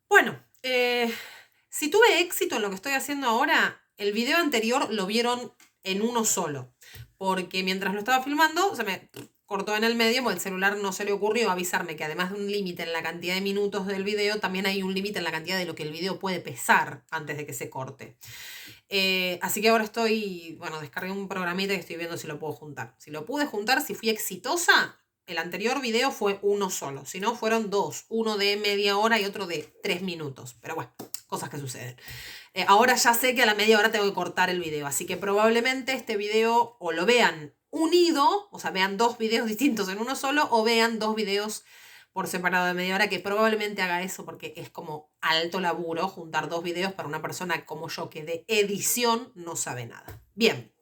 Bueno, si tuve éxito en lo que estoy haciendo ahora, el video anterior lo vieron en uno solo. Porque mientras lo estaba filmando, se me cortó en el medio, porque el celular no se le ocurrió avisarme que además de un límite en la cantidad de minutos del video, también hay un límite en la cantidad de lo que el video puede pesar antes de que se corte. Así que ahora bueno, descargué un programita y estoy viendo si lo puedo juntar. Si lo pude juntar, si fui exitosa, el anterior video fue uno solo. Si no, fueron dos. Uno de media hora y otro de 3 minutos. Pero bueno, cosas que suceden. Ahora ya sé que a la media hora tengo que cortar el video. Así que probablemente este video o lo vean unido, o sea, vean dos videos distintos en uno solo, o vean dos videos por separado de media hora, que probablemente haga eso porque es como alto laburo juntar dos videos para una persona como yo que de edición no sabe nada. Bien,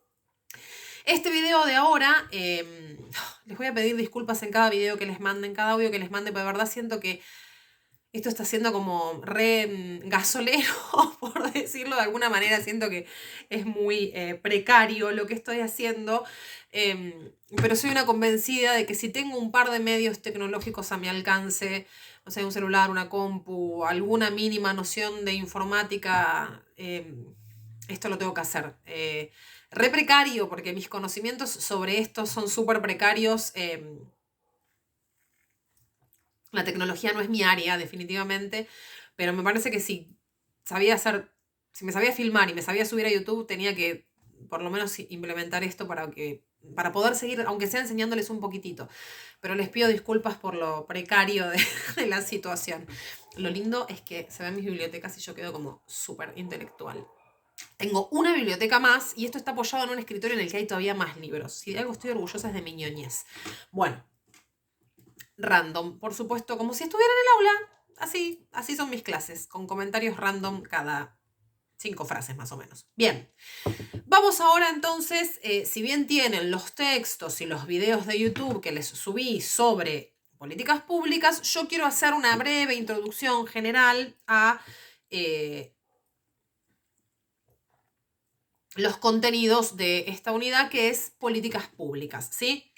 este video de ahora, les voy a pedir disculpas en cada video que les mande, en cada audio que les mande, pero de verdad siento que esto está siendo como re gasolero, por decirlo de alguna manera. Siento que es muy precario lo que estoy haciendo, pero soy una convencida de que si tengo un par de medios tecnológicos a mi alcance, o sea, un celular, una compu, alguna mínima noción de informática, esto lo tengo que hacer. Re precario, porque mis conocimientos sobre esto son súper precarios. La tecnología no es mi área, definitivamente, pero me parece que si me sabía filmar y me sabía subir a YouTube, tenía que por lo menos implementar esto para poder seguir, aunque sea enseñándoles un poquitito. Pero les pido disculpas por lo precario de la situación. Lo lindo es que se ven mis bibliotecas y yo quedo como súper intelectual. Tengo una biblioteca más y esto está apoyado en un escritorio en el que hay todavía más libros. Si de algo estoy orgullosa es de mi ñoñez. Bueno, random, por supuesto, como si estuviera en el aula. Así son mis clases, con comentarios random cada 5 frases más o menos. Bien, vamos ahora entonces, si bien tienen los textos y los videos de YouTube que les subí sobre políticas públicas, yo quiero hacer una breve introducción general a los contenidos de esta unidad que es políticas públicas, ¿sí?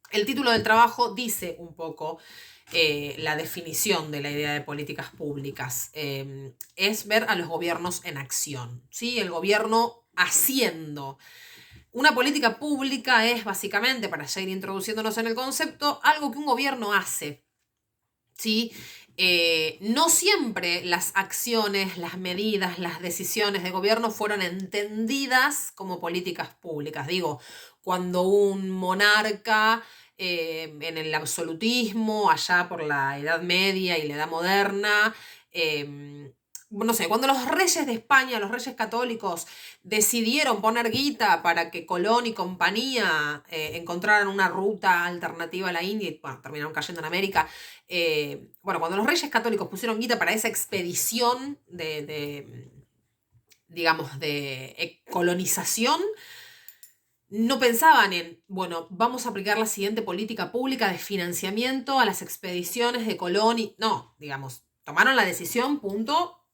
El título del trabajo dice un poco la definición de la idea de políticas públicas. Es ver a los gobiernos en acción, ¿sí? El gobierno haciendo. Una política pública es básicamente, para ya ir introduciéndonos en el concepto, algo que un gobierno hace, ¿sí? No siempre las acciones, las medidas, las decisiones de gobierno fueron entendidas como políticas públicas. Digo, cuando un monarca en el absolutismo, allá por la Edad Media y la Edad Moderna, no sé, cuando los reyes de España, los reyes católicos, decidieron poner guita para que Colón y compañía encontraran una ruta alternativa a la India y bueno, terminaron cayendo en América. Bueno, cuando los reyes católicos pusieron guita para esa expedición digamos, de colonización, no pensaban en, bueno, vamos a aplicar la siguiente política pública de financiamiento a las expediciones de Colón y... No, digamos, tomaron la decisión, punto.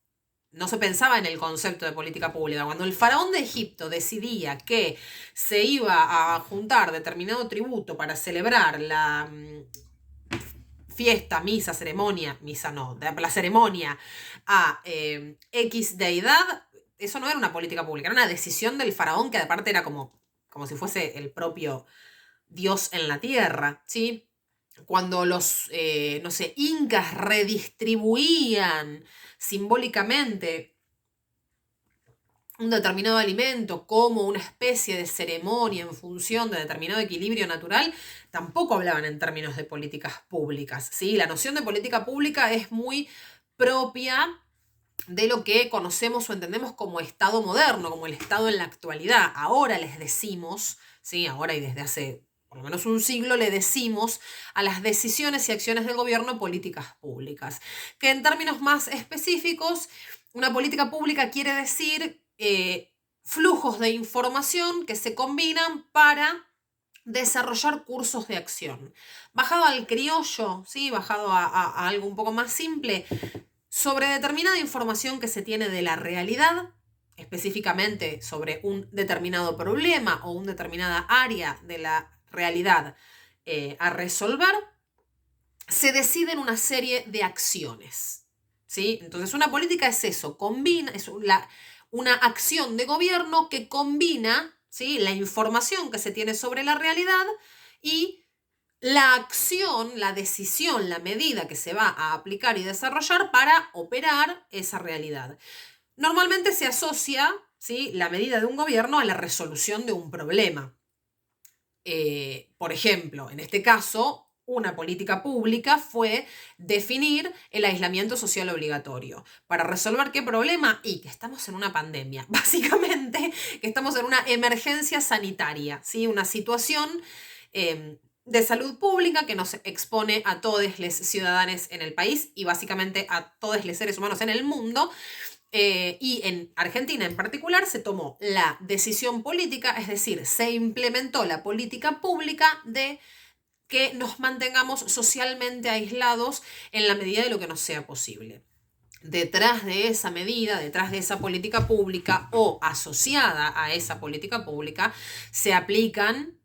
No se pensaba en el concepto de política pública. Cuando el faraón de Egipto decidía que se iba a juntar determinado tributo para celebrar la fiesta, misa no, la ceremonia a X deidad, eso no era una política pública, era una decisión del faraón que aparte era como si fuese el propio Dios en la tierra, ¿sí? Cuando los, no sé, incas redistribuían simbólicamente un determinado alimento como una especie de ceremonia en función de determinado equilibrio natural, tampoco hablaban en términos de políticas públicas, ¿sí? La noción de política pública es muy propia de lo que conocemos o entendemos como Estado moderno, como el Estado en la actualidad. Ahora les decimos, ¿sí? Ahora y desde hace por lo menos un siglo le decimos a las decisiones y acciones del gobierno políticas públicas. Que en términos más específicos, una política pública quiere decir flujos de información que se combinan para desarrollar cursos de acción. Bajado al criollo, ¿sí? Bajado a algo un poco más simple, sobre determinada información que se tiene de la realidad, específicamente sobre un determinado problema o una determinada área de la realidad a resolver, se deciden una serie de acciones. ¿sí? Entonces una política es eso, combina, una acción de gobierno que combina, ¿sí?, la información que se tiene sobre la realidad y la acción, la decisión, la medida que se va a aplicar y desarrollar para operar esa realidad. Normalmente se asocia, ¿sí?, la medida de un gobierno a la resolución de un problema. Por ejemplo, en este caso, una política pública fue definir el aislamiento social obligatorio. ¿Para resolver qué problema? Y que estamos en una pandemia. Básicamente, que estamos en una emergencia sanitaria, ¿sí? Una situación de salud pública que nos expone a todos los ciudadanos en el país y básicamente a todos los seres humanos en el mundo. Y en Argentina en particular se tomó la decisión política, es decir, se implementó la política pública de que nos mantengamos socialmente aislados en la medida de lo que nos sea posible. Detrás de esa medida, detrás de esa política pública o asociada a esa política pública, se aplicaron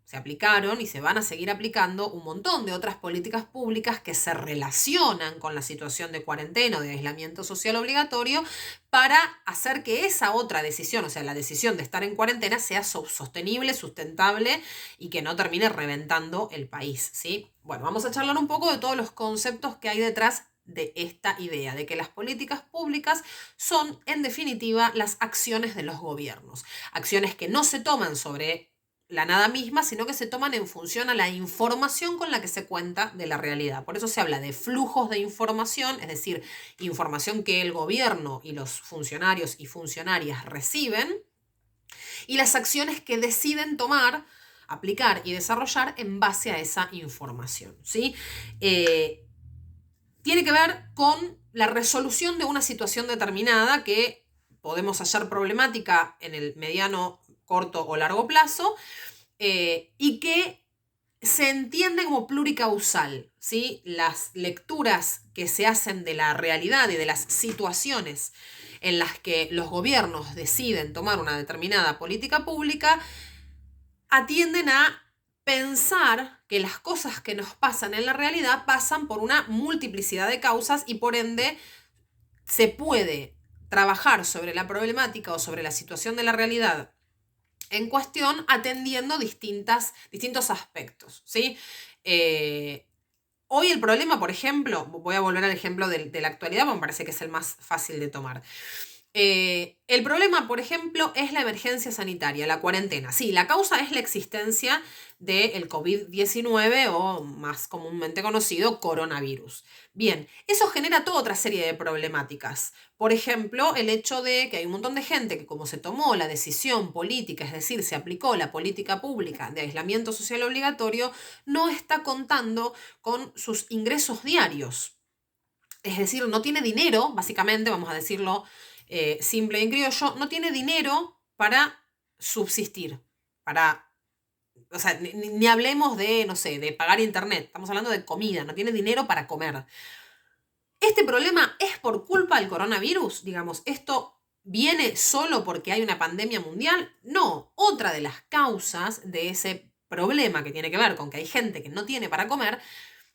y se van a seguir aplicando un montón de otras políticas públicas que se relacionan con la situación de cuarentena o de aislamiento social obligatorio para hacer que esa otra decisión, o sea, la decisión de estar en cuarentena, sea sostenible, sustentable y que no termine reventando el país, ¿sí? Bueno, vamos a charlar un poco de todos los conceptos que hay detrás de esta idea, de que las políticas públicas son, en definitiva, las acciones de los gobiernos. Acciones que no se toman sobre la nada misma, sino que se toman en función a la información con la que se cuenta de la realidad. Por eso se habla de flujos de información, es decir, información que el gobierno y los funcionarios y funcionarias reciben, y las acciones que deciden tomar, aplicar y desarrollar en base a esa información, ¿sí? Tiene que ver con la resolución de una situación determinada que podemos hallar problemática en el mediano, corto o largo plazo, y que se entiende como pluricausal, ¿sí? Las lecturas que se hacen de la realidad y de las situaciones en las que los gobiernos deciden tomar una determinada política pública atienden a pensar que las cosas que nos pasan en la realidad pasan por una multiplicidad de causas y por ende se puede trabajar sobre la problemática o sobre la situación de la realidad en cuestión atendiendo distintos aspectos, ¿sí? Hoy el problema, por ejemplo, voy a volver al ejemplo de la actualidad, porque me parece que es el más fácil de tomar. El problema, por ejemplo, es la emergencia sanitaria, la cuarentena. Sí, la causa es la existencia del COVID-19 o más comúnmente conocido coronavirus. Bien, eso genera toda otra serie de problemáticas. Por ejemplo, el hecho de que hay un montón de gente que como se tomó la decisión política, es decir, se aplicó la política pública de aislamiento social obligatorio, no está contando con sus ingresos diarios. Es decir, no tiene dinero, básicamente, vamos a decirlo simple y en criollo, no tiene dinero para subsistir, o sea, ni hablemos de, no sé, de pagar internet, estamos hablando de comida, no tiene dinero para comer. ¿Este problema es por culpa del coronavirus? Digamos, ¿esto viene solo porque hay una pandemia mundial? No, otra de las causas de ese problema que tiene que ver con que hay gente que no tiene para comer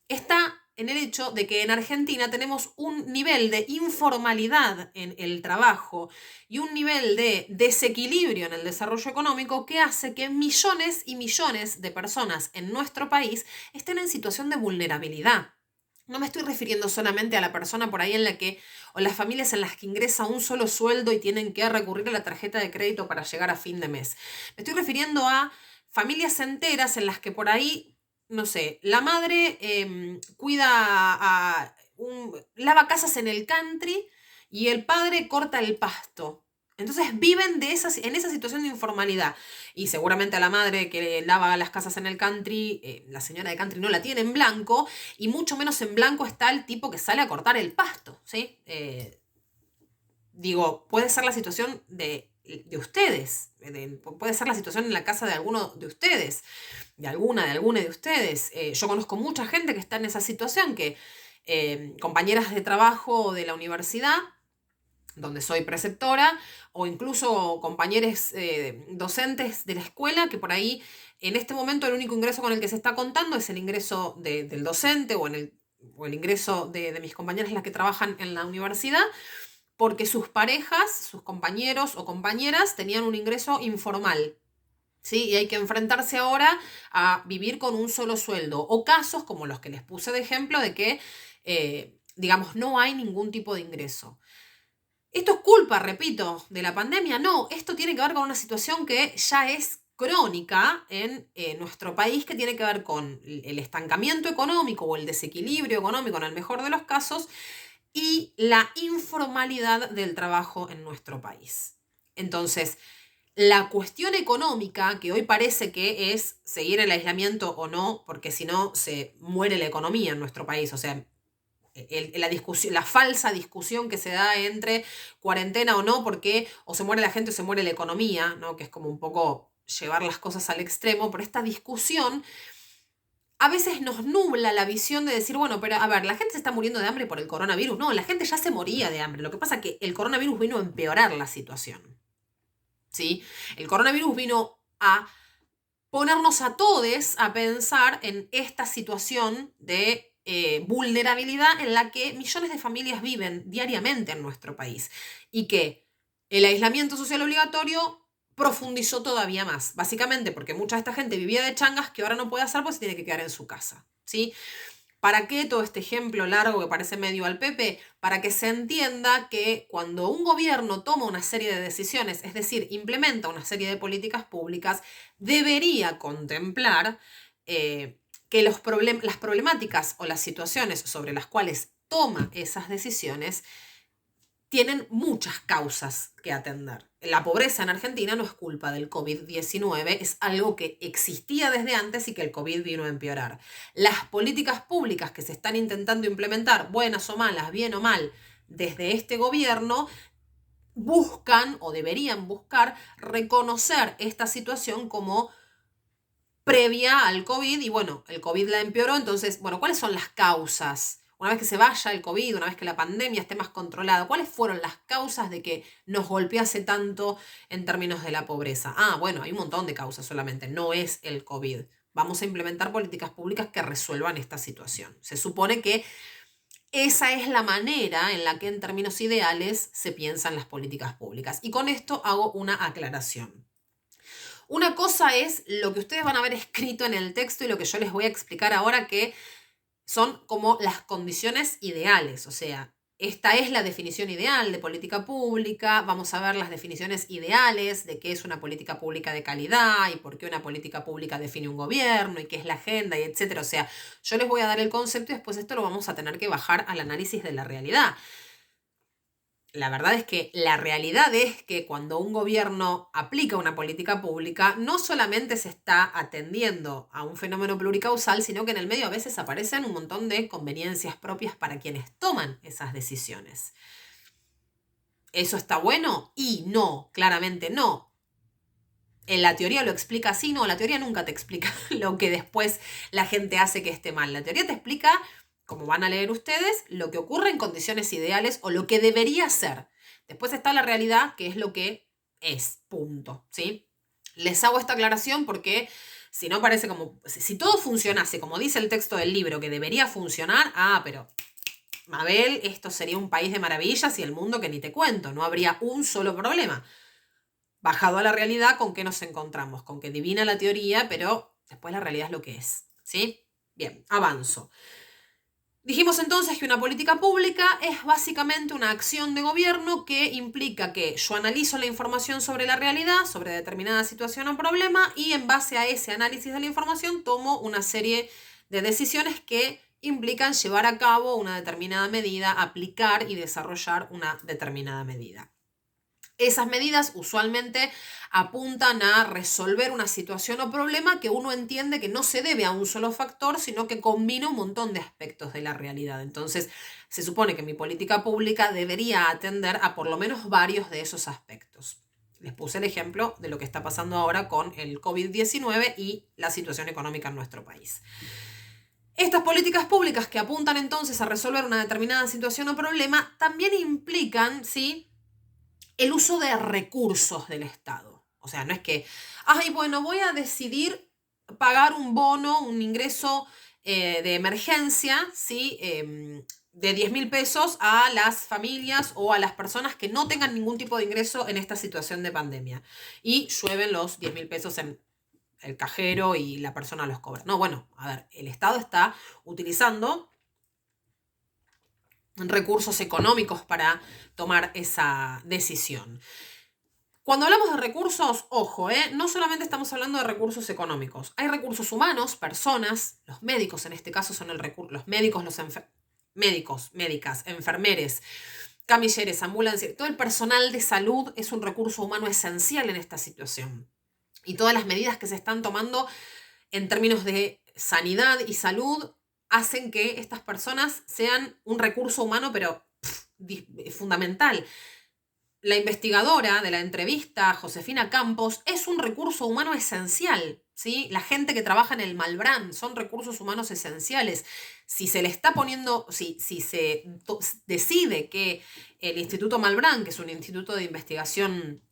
está en el hecho de que en Argentina tenemos un nivel de informalidad en el trabajo y un nivel de desequilibrio en el desarrollo económico que hace que millones y millones de personas en nuestro país estén en situación de vulnerabilidad. No me estoy refiriendo solamente a la persona por ahí o las familias en las que ingresa un solo sueldo y tienen que recurrir a la tarjeta de crédito para llegar a fin de mes. Me estoy refiriendo a familias enteras en las que por ahí, no sé, la madre lava casas en el country y el padre corta el pasto. Entonces viven en esa situación de informalidad. Y seguramente a la madre que lava las casas en el country, la señora de country no la tiene en blanco, y mucho menos en blanco está el tipo que sale a cortar el pasto, ¿sí? Puede ser la situación de ustedes, puede ser la situación en la casa de alguno de ustedes, de alguna de ustedes. Yo conozco mucha gente que está en esa situación, que compañeras de trabajo de la universidad, donde soy preceptora, o incluso compañeros docentes de la escuela, que por ahí en este momento el único ingreso con el que se está contando es el ingreso del docente o o el ingreso de mis compañeras, las que trabajan en la universidad, porque sus parejas, sus compañeros o compañeras tenían un ingreso informal. ¿Sí? Y hay que enfrentarse ahora a vivir con un solo sueldo. O casos como los que les puse de ejemplo de que, digamos, no hay ningún tipo de ingreso. ¿Esto es culpa, repito, de la pandemia? No, esto tiene que ver con una situación que ya es crónica en nuestro país, que tiene que ver con el estancamiento económico o el desequilibrio económico en el mejor de los casos y la informalidad del trabajo en nuestro país. Entonces, la cuestión económica, que hoy parece que es seguir el aislamiento o no, porque si no se muere la economía en nuestro país, o sea, la discusión, la falsa discusión que se da entre cuarentena o no, porque o se muere la gente o se muere la economía, ¿no? Que es como un poco llevar las cosas al extremo, pero esta discusión a veces nos nubla la visión de decir, bueno, pero a ver, la gente se está muriendo de hambre por el coronavirus. No, la gente ya se moría de hambre. Lo que pasa es que el coronavirus vino a empeorar la situación. ¿Sí? El coronavirus vino a ponernos a todos a pensar en esta situación de vulnerabilidad en la que millones de familias viven diariamente en nuestro país y que el aislamiento social obligatorio profundizó todavía más, básicamente porque mucha de esta gente vivía de changas que ahora no puede hacer porque se tiene que quedar en su casa, ¿sí? ¿Para qué todo este ejemplo largo que parece medio al Pepe? Para que se entienda que cuando un gobierno toma una serie de decisiones, es decir, implementa una serie de políticas públicas, debería contemplar que las problemáticas o las situaciones sobre las cuales toma esas decisiones tienen muchas causas que atender. La pobreza en Argentina no es culpa del COVID-19, es algo que existía desde antes y que el COVID vino a empeorar. Las políticas públicas que se están intentando implementar, buenas o malas, bien o mal, desde este gobierno, buscan o deberían buscar reconocer esta situación como previa al COVID y bueno, el COVID la empeoró, entonces, bueno, ¿cuáles son las causas? Una vez que se vaya el COVID, una vez que la pandemia esté más controlada, ¿cuáles fueron las causas de que nos golpease tanto en términos de la pobreza? Ah, bueno, hay un montón de causas solamente, no es el COVID. Vamos a implementar políticas públicas que resuelvan esta situación. Se supone que esa es la manera en la que en términos ideales se piensan las políticas públicas. Y con esto hago una aclaración. Una cosa es lo que ustedes van a ver escrito en el texto y lo que yo les voy a explicar ahora, que son como las condiciones ideales. O sea, esta es la definición ideal de política pública. Vamos a ver las definiciones ideales de qué es una política pública de calidad y por qué una política pública define un gobierno y qué es la agenda y etcétera. O sea, yo les voy a dar el concepto y después esto lo vamos a tener que bajar al análisis de la realidad. La verdad es que la realidad es que cuando un gobierno aplica una política pública, no solamente se está atendiendo a un fenómeno pluricausal, sino que en el medio a veces aparecen un montón de conveniencias propias para quienes toman esas decisiones. ¿Eso está bueno? Y no, claramente no. En la teoría lo explica así, no, la teoría nunca te explica lo que después la gente hace que esté mal. La teoría te explica, como van a leer ustedes, lo que ocurre en condiciones ideales o lo que debería ser. Después está la realidad, que es lo que es, punto, ¿sí? Les hago esta aclaración porque si no parece como, si todo funcionase como dice el texto del libro, que debería funcionar, pero Mabel, esto sería un país de maravillas y el mundo que ni te cuento, no habría un solo problema. Bajado a la realidad, ¿con qué nos encontramos? Con que divina la teoría, pero después la realidad es lo que es, ¿sí? Bien, avanzo. Dijimos entonces que una política pública es básicamente una acción de gobierno que implica que yo analizo la información sobre la realidad, sobre determinada situación o problema, y en base a ese análisis de la información tomo una serie de decisiones que implican llevar a cabo una determinada medida, aplicar y desarrollar una determinada medida. Esas medidas usualmente apuntan a resolver una situación o problema que uno entiende que no se debe a un solo factor, sino que combina un montón de aspectos de la realidad. Entonces, se supone que mi política pública debería atender a por lo menos varios de esos aspectos. Les puse el ejemplo de lo que está pasando ahora con el COVID-19 y la situación económica en nuestro país. Estas políticas públicas que apuntan entonces a resolver una determinada situación o problema también implican, ¿sí?, el uso de recursos del Estado. O sea, no es que, bueno, voy a decidir pagar un bono, un ingreso de emergencia, ¿sí? De 10.000 pesos a las familias o a las personas que no tengan ningún tipo de ingreso en esta situación de pandemia. Y llueven los 10.000 pesos en el cajero y la persona los cobra. No, bueno, a ver, el Estado está utilizando recursos económicos para tomar esa decisión. Cuando hablamos de recursos, ojo, no solamente estamos hablando de recursos económicos. Hay recursos humanos, personas, los médicos en este caso son los médicos, médicos, médicas, enfermeres, camilleres, ambulancias, todo el personal de salud es un recurso humano esencial en esta situación. Y todas las medidas que se están tomando en términos de sanidad y salud hacen que estas personas sean un recurso humano, pero fundamental. La investigadora de la entrevista, Josefina Campos, es un recurso humano esencial, ¿sí? La gente que trabaja en el Malbrán son recursos humanos esenciales. Si se le está poniendo, si se decide que el Instituto Malbrán, que es un instituto de investigación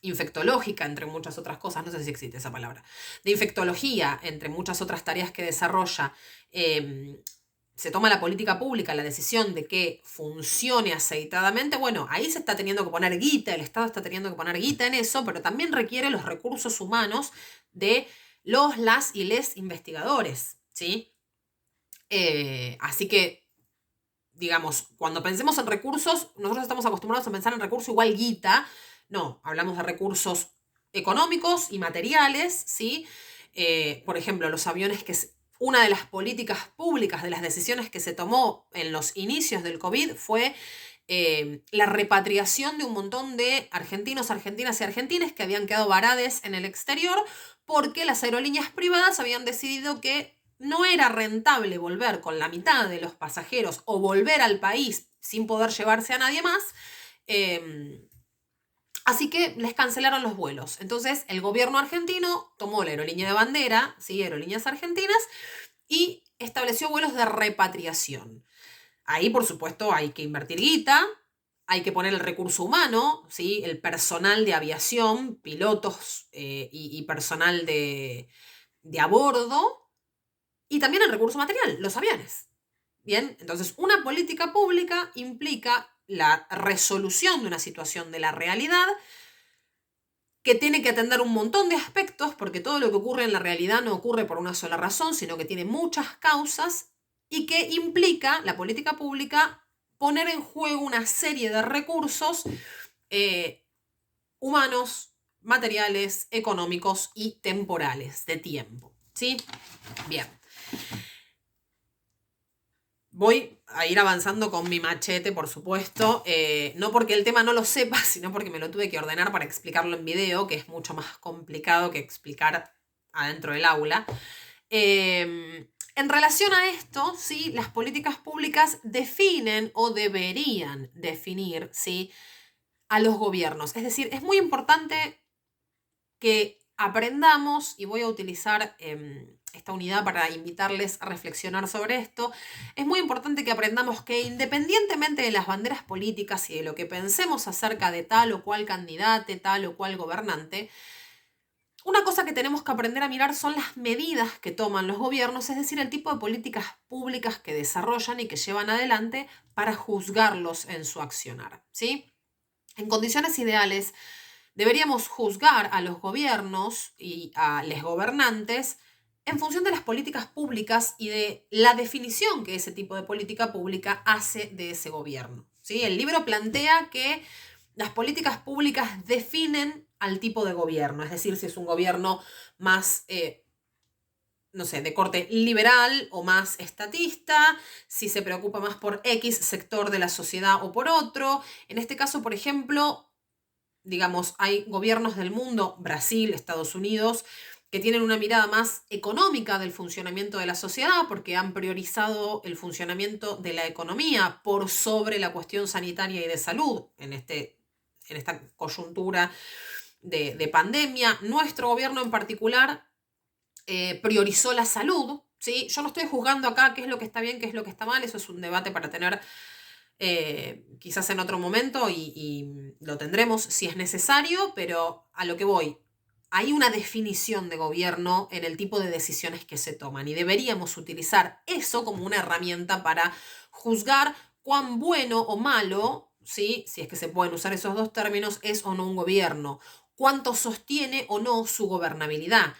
infectológica, entre muchas otras cosas, no sé si existe esa palabra, de infectología, entre muchas otras tareas que desarrolla, se toma la política pública, la decisión de que funcione aceitadamente, bueno, ahí se está teniendo que poner guita, el Estado está teniendo que poner guita en eso, pero también requiere los recursos humanos de las y les investigadores, ¿sí? Así que, digamos, cuando pensemos en recursos, nosotros estamos acostumbrados a pensar en recursos igual guita. No, hablamos de recursos económicos y materiales, ¿sí? Por ejemplo, los aviones una de las políticas públicas, de las decisiones que se tomó en los inicios del COVID fue la repatriación de un montón de argentinos, argentinas y argentines que habían quedado varades en el exterior porque las aerolíneas privadas habían decidido que no era rentable volver con la mitad de los pasajeros o volver al país sin poder llevarse a nadie más. Así que les cancelaron los vuelos. Entonces el gobierno argentino tomó la aerolínea de bandera, ¿sí? Aerolíneas Argentinas, y estableció vuelos de repatriación. Ahí, por supuesto, hay que invertir guita, hay que poner el recurso humano, ¿sí? El personal de aviación, pilotos y personal de a bordo, y también el recurso material, los aviones. Bien, entonces una política pública implica la resolución de una situación de la realidad que tiene que atender un montón de aspectos, porque todo lo que ocurre en la realidad no ocurre por una sola razón, sino que tiene muchas causas y que implica la política pública poner en juego una serie de recursos humanos, materiales, económicos y temporales, de tiempo. ¿Sí? Bien. Voy a ir avanzando con mi machete, por supuesto, no porque el tema no lo sepa, sino porque me lo tuve que ordenar para explicarlo en video, que es mucho más complicado que explicar adentro del aula. En relación a esto, ¿sí? Las políticas públicas definen o deberían definir, ¿sí? A los gobiernos. Es decir, es muy importante que aprendamos, y voy a utilizar esta unidad para invitarles a reflexionar sobre esto, es muy importante que aprendamos que independientemente de las banderas políticas y de lo que pensemos acerca de tal o cual candidato, tal o cual gobernante, una cosa que tenemos que aprender a mirar son las medidas que toman los gobiernos, es decir, el tipo de políticas públicas que desarrollan y que llevan adelante para juzgarlos en su accionar, ¿sí? En condiciones ideales, deberíamos juzgar a los gobiernos y a los gobernantes en función de las políticas públicas y de la definición que ese tipo de política pública hace de ese gobierno, ¿sí? El libro plantea que las políticas públicas definen al tipo de gobierno, es decir, si es un gobierno más, no sé, de corte liberal o más estatista, si se preocupa más por X sector de la sociedad o por otro. En este caso, por ejemplo, digamos, hay gobiernos del mundo, Brasil, Estados Unidos, que tienen una mirada más económica del funcionamiento de la sociedad porque han priorizado el funcionamiento de la economía por sobre la cuestión sanitaria y de salud en esta coyuntura de pandemia. Nuestro gobierno en particular priorizó la salud, ¿sí? Yo no estoy juzgando acá qué es lo que está bien, qué es lo que está mal, eso es un debate para tener quizás en otro momento y lo tendremos si es necesario, pero a lo que voy, hay una definición de gobierno en el tipo de decisiones que se toman y deberíamos utilizar eso como una herramienta para juzgar cuán bueno o malo, ¿sí? Si es que se pueden usar esos dos términos, es o no un gobierno, cuánto sostiene o no su gobernabilidad.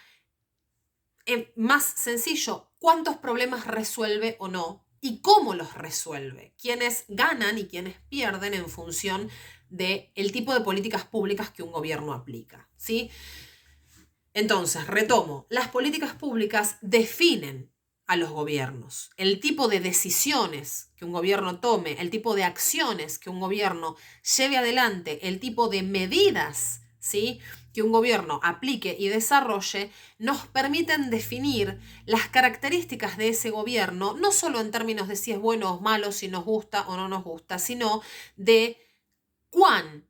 Más sencillo, cuántos problemas resuelve o no y cómo los resuelve, quiénes ganan y quiénes pierden en función del tipo de políticas públicas que un gobierno aplica, ¿sí? Entonces, retomo, las políticas públicas definen a los gobiernos, el tipo de decisiones que un gobierno tome, el tipo de acciones que un gobierno lleve adelante, el tipo de medidas, ¿sí?, que un gobierno aplique y desarrolle, nos permiten definir las características de ese gobierno, no solo en términos de si es bueno o malo, si nos gusta o no nos gusta, sino de cuánto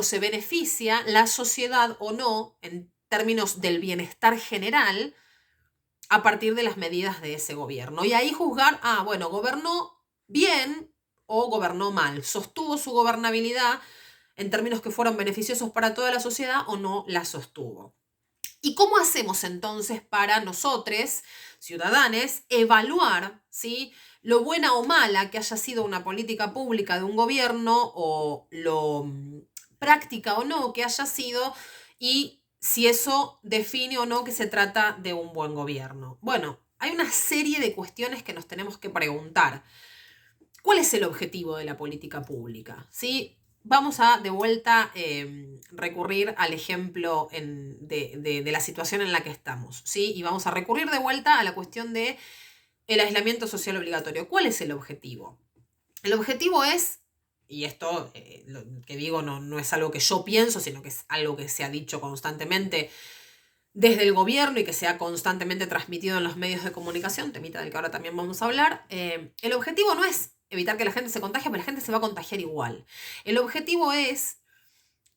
se beneficia la sociedad o no en términos del bienestar general a partir de las medidas de ese gobierno. Y ahí juzgar, bueno, gobernó bien o gobernó mal, sostuvo su gobernabilidad en términos que fueron beneficiosos para toda la sociedad o no la sostuvo. ¿Y cómo hacemos entonces para nosotros, ciudadanos, evaluar, ¿sí?, lo buena o mala que haya sido una política pública de un gobierno o lo práctica o no que haya sido y si eso define o no que se trata de un buen gobierno? Bueno, hay una serie de cuestiones que nos tenemos que preguntar. ¿Cuál es el objetivo de la política pública? ¿Sí? Vamos a de vuelta recurrir al ejemplo de la situación en la que estamos, ¿sí? Y vamos a recurrir de vuelta a la cuestión de el aislamiento social obligatorio. ¿Cuál es el objetivo? El objetivo es, y esto lo que digo no es algo que yo pienso, sino que es algo que se ha dicho constantemente desde el gobierno y que se ha constantemente transmitido en los medios de comunicación, temita del que ahora también vamos a hablar. El objetivo no es evitar que la gente se contagie, porque la gente se va a contagiar igual. El objetivo es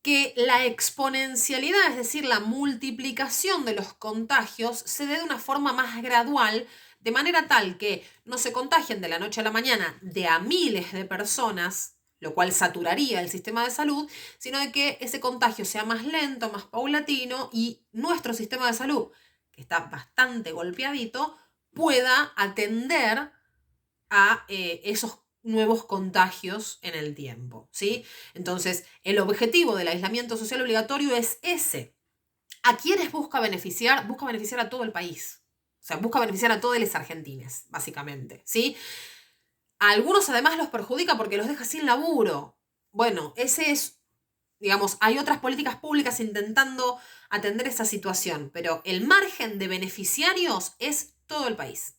que la exponencialidad, es decir, la multiplicación de los contagios, se dé de una forma más gradual, de manera tal que no se contagien de la noche a la mañana de a miles de personas, lo cual saturaría el sistema de salud, sino de que ese contagio sea más lento, más paulatino y nuestro sistema de salud, que está bastante golpeadito, pueda atender a esos nuevos contagios en el tiempo, ¿sí? Entonces, el objetivo del aislamiento social obligatorio es ese. ¿A quiénes busca beneficiar? Busca beneficiar a todo el país. O sea, busca beneficiar a todos los argentines, básicamente, ¿sí? A algunos además los perjudica porque los deja sin laburo. Bueno, ese es, digamos, hay otras políticas públicas intentando atender esa situación, pero el margen de beneficiarios es todo el país.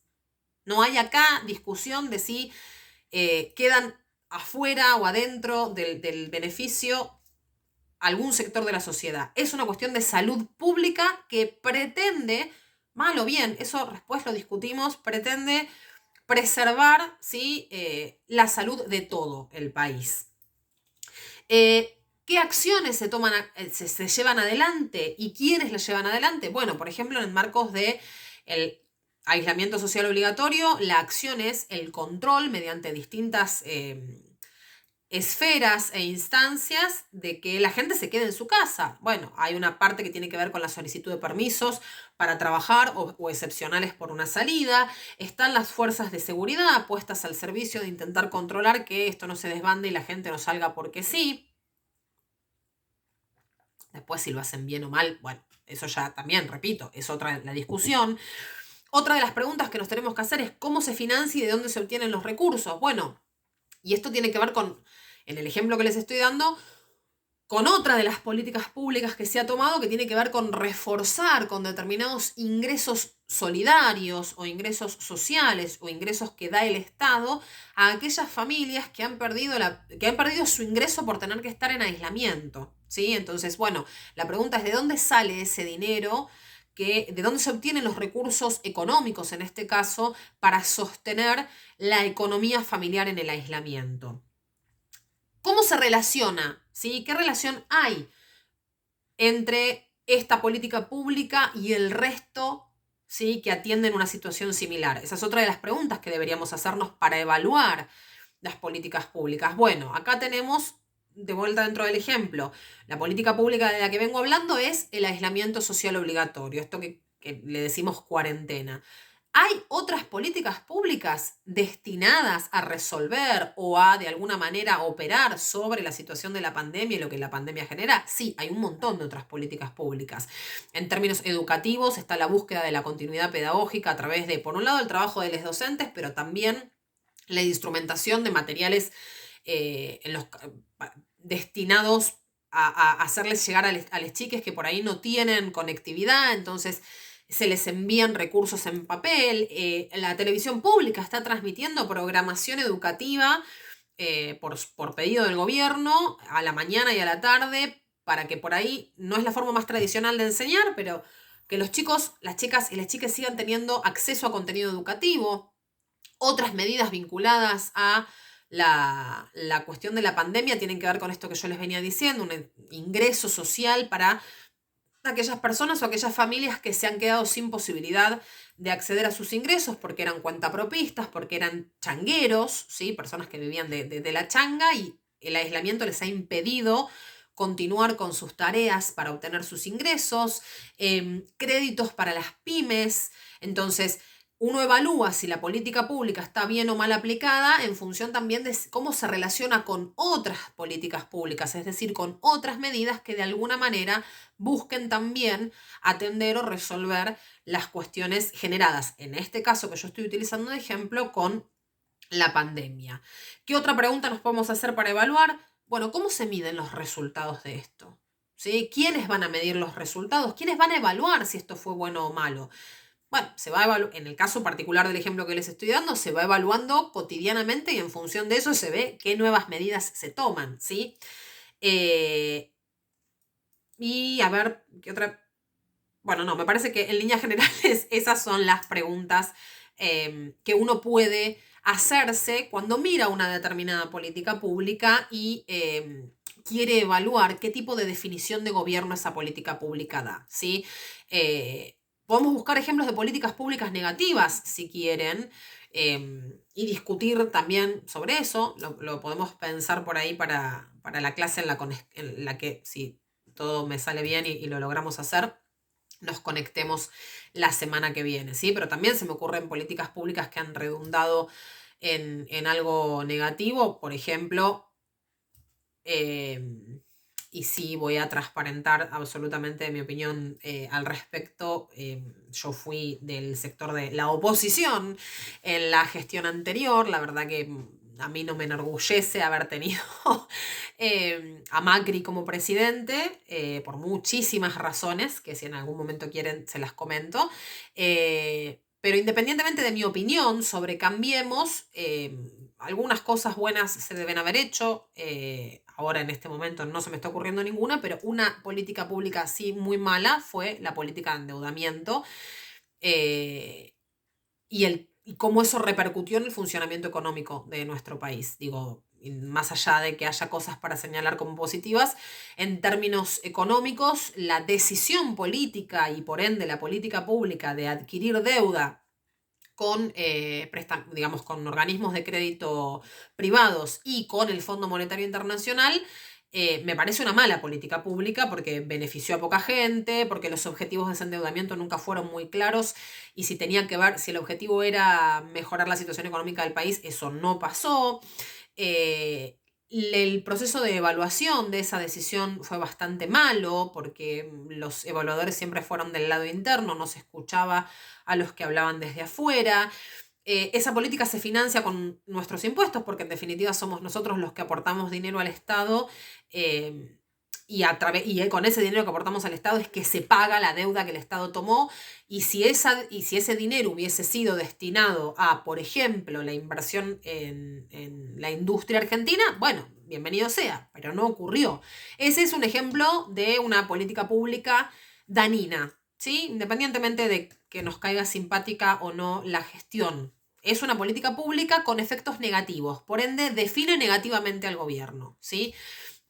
No hay acá discusión de si quedan afuera o adentro del beneficio algún sector de la sociedad. Es una cuestión de salud pública que pretende, mal o bien, eso después lo discutimos, pretende preservar, ¿sí?, la salud de todo el país. ¿Qué acciones se llevan adelante y quiénes las llevan adelante? Bueno, por ejemplo, en marcos de el aislamiento social obligatorio, la acción es el control mediante distintas esferas e instancias de que la gente se quede en su casa. Bueno, hay una parte que tiene que ver con la solicitud de permisos para trabajar o excepcionales por una salida. Están las fuerzas de seguridad puestas al servicio de intentar controlar que esto no se desbande y la gente no salga porque sí. Después si lo hacen bien o mal, bueno, eso ya también, repito, es otra la discusión. Otra de las preguntas que nos tenemos que hacer es cómo se financia y de dónde se obtienen los recursos. Bueno, y esto tiene que ver con, en el ejemplo que les estoy dando, con otra de las políticas públicas que se ha tomado que tiene que ver con reforzar con determinados ingresos solidarios o ingresos sociales o ingresos que da el Estado a aquellas familias que han perdido su ingreso por tener que estar en aislamiento, ¿sí? Entonces, bueno, la pregunta es ¿de dónde sale ese dinero? ¿De dónde se obtienen los recursos económicos, en este caso, para sostener la economía familiar en el aislamiento? ¿Cómo se relaciona? ¿Sí? ¿Qué relación hay entre esta política pública y el resto, ¿sí?, que atienden una situación similar? Esa es otra de las preguntas que deberíamos hacernos para evaluar las políticas públicas. Bueno, acá tenemos de vuelta dentro del ejemplo, la política pública de la que vengo hablando es el aislamiento social obligatorio, esto que le decimos cuarentena. ¿Hay otras políticas públicas destinadas a resolver o a de alguna manera operar sobre la situación de la pandemia y lo que la pandemia genera? Sí, hay un montón de otras políticas públicas. En términos educativos está la búsqueda de la continuidad pedagógica a través de, por un lado, el trabajo de los docentes, pero también la instrumentación de materiales destinados a hacerles llegar a los chiques que por ahí no tienen conectividad, entonces se les envían recursos en papel. La televisión pública está transmitiendo programación educativa por pedido del gobierno a la mañana y a la tarde, para que por ahí no es la forma más tradicional de enseñar, pero que los chicos, las chicas y las chicas sigan teniendo acceso a contenido educativo. Otras medidas vinculadas a la cuestión de la pandemia tienen que ver con esto que yo les venía diciendo, un ingreso social para aquellas personas o aquellas familias que se han quedado sin posibilidad de acceder a sus ingresos porque eran cuentapropistas, porque eran changueros, ¿sí? Personas que vivían de la changa, y el aislamiento les ha impedido continuar con sus tareas para obtener sus ingresos, créditos para las pymes. Entonces, uno evalúa si la política pública está bien o mal aplicada en función también de cómo se relaciona con otras políticas públicas, es decir, con otras medidas que de alguna manera busquen también atender o resolver las cuestiones generadas, en este caso que yo estoy utilizando de ejemplo, con la pandemia. ¿Qué otra pregunta nos podemos hacer para evaluar? Bueno, ¿cómo se miden los resultados de esto? ¿Sí? ¿Quiénes van a medir los resultados? ¿Quiénes van a evaluar si esto fue bueno o malo? Bueno, se va en el caso particular del ejemplo que les estoy dando, se va evaluando cotidianamente y en función de eso se ve qué nuevas medidas se toman, ¿sí? Y a ver, ¿qué otra? Bueno, no, me parece que en líneas generales esas son las preguntas que uno puede hacerse cuando mira una determinada política pública y quiere evaluar qué tipo de definición de gobierno esa política pública da, ¿sí? Podemos buscar ejemplos de políticas públicas negativas, si quieren, y discutir también sobre eso. Lo podemos pensar por ahí para la clase en la que, si todo me sale bien y lo logramos hacer, nos conectemos la semana que viene, ¿sí? Pero también se me ocurren políticas públicas que han redundado en algo negativo, por ejemplo, y sí voy a transparentar absolutamente mi opinión al respecto. Yo fui del sector de la oposición en la gestión anterior. La verdad que a mí no me enorgullece haber tenido a Macri como presidente, por muchísimas razones, que si en algún momento quieren se las comento. Pero independientemente de mi opinión sobre Cambiemos, algunas cosas buenas se deben haber hecho. Ahora en este momento no se me está ocurriendo ninguna, pero una política pública así muy mala fue la política de endeudamiento, y cómo eso repercutió en el funcionamiento económico de nuestro país. Digo, más allá de que haya cosas para señalar como positivas, en términos económicos, la decisión política y por ende la política pública de adquirir deuda con, digamos, con organismos de crédito privados y con el Fondo Monetario Internacional, me parece una mala política pública porque benefició a poca gente, porque los objetivos de ese endeudamiento nunca fueron muy claros, y si tenía que ver si el objetivo era mejorar la situación económica del país, eso no pasó. El proceso de evaluación de esa decisión fue bastante malo porque los evaluadores siempre fueron del lado interno, no se escuchaba a los que hablaban desde afuera. Esa política se financia con nuestros impuestos porque en definitiva somos nosotros los que aportamos dinero al Estado, y con ese dinero que aportamos al Estado es que se paga la deuda que el Estado tomó, y si ese dinero hubiese sido destinado a, por ejemplo, la inversión en la industria argentina, bueno, bienvenido sea, pero no ocurrió. Ese es un ejemplo de una política pública dañina, ¿sí? Independientemente de que nos caiga simpática o no la gestión. Es una política pública con efectos negativos, por ende define negativamente al gobierno, ¿sí?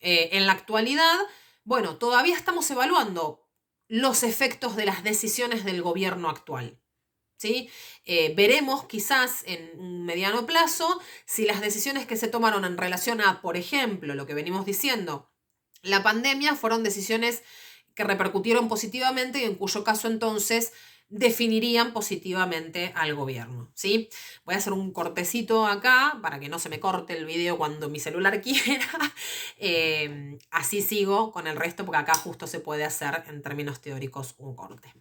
En la actualidad, bueno, todavía estamos evaluando los efectos de las decisiones del gobierno actual. ¿sí? Veremos quizás en un mediano plazo si las decisiones que se tomaron en relación a, por ejemplo, lo que venimos diciendo, la pandemia, fueron decisiones que repercutieron positivamente y en cuyo caso entonces definirían positivamente al gobierno, ¿sí? Voy a hacer un cortecito acá para que no se me corte el video cuando mi celular quiera. Así sigo con el resto porque acá justo se puede hacer en términos teóricos un corte.